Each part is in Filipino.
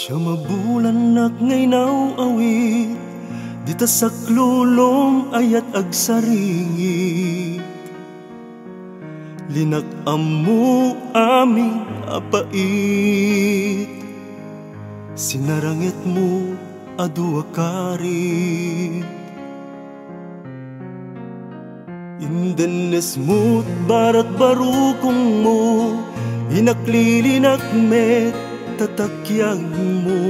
Siya mabulanak ngay naw awit, dita saklulom ayat agsaringit. Linak-amu aming apait, sinarangit mo adua karit. Indenes mo't barat barukong mo, inaklilinak met tatakyag mo.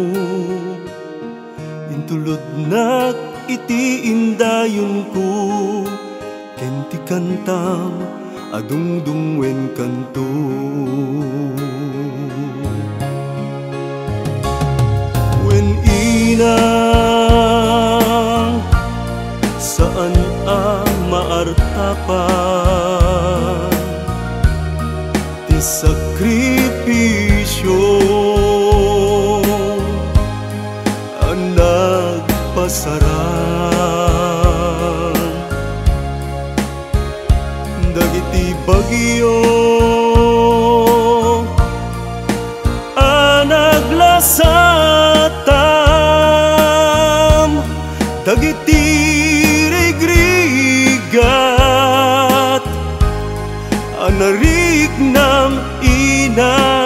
Intulod nak iti indayon ko, kenti kantam adungdungwen kanto. Wen inang saan ang maartapan, ti sakripisyo ang nagpasarang. Dagiti bagyo ang naglasatam, dagiti rigrigat ang nariknam inang.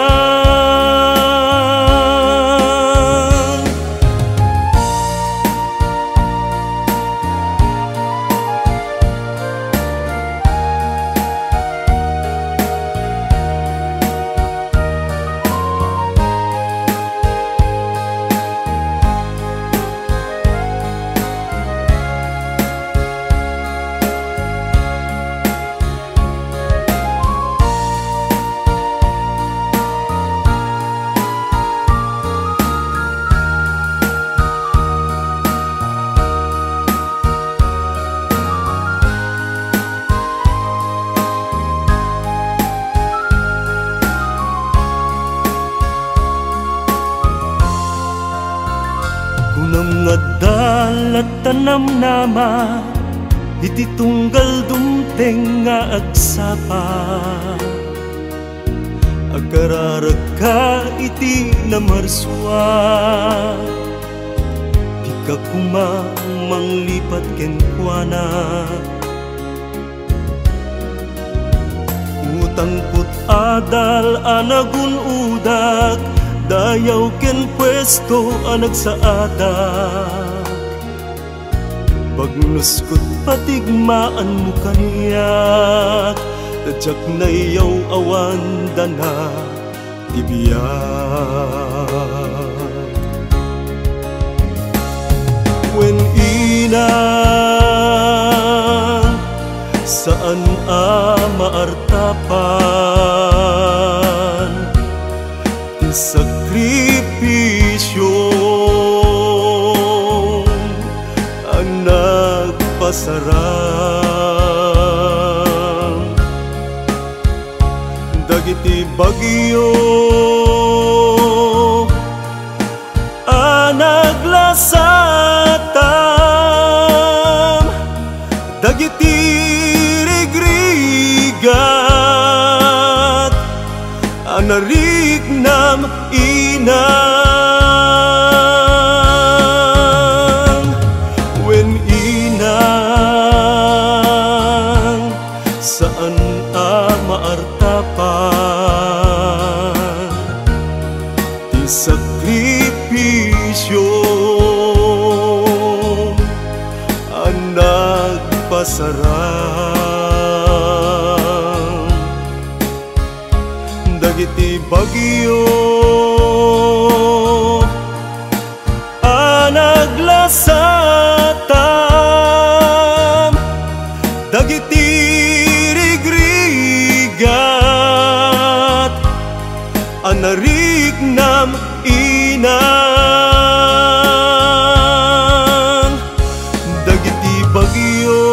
Kunam nga dalat tanam nama, iti tunggal dumteng nga agsapa. Agararag ka iti namarswa, di ka kumamang lipat kenkwana. Utang put adal anagun udak, dayaw ken pwesto anag sa adak. Bagnuskot patigmaan mo kaniyak, tadyak na iyaw awan dana tibiyak. Wen inang saan maartapan, ti sakripisyo ang nagpasarang. Dagiti bagyo ang naglasatam, dagiti rigrigat ang nariknam inang. Wen inang saan maartapan, ti sakripisyo ang nagpasarang. Dagiti bagyo ang naglasatam, dagiti rigrigat ang nariknam inang. Dagiti bagyo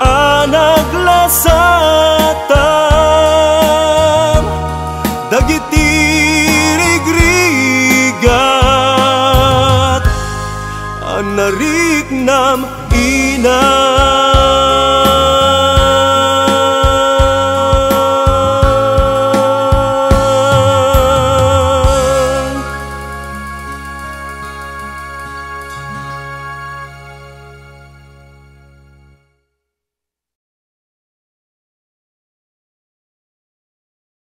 ang naglasatam, dagiti rigrigat ang nariknam inang.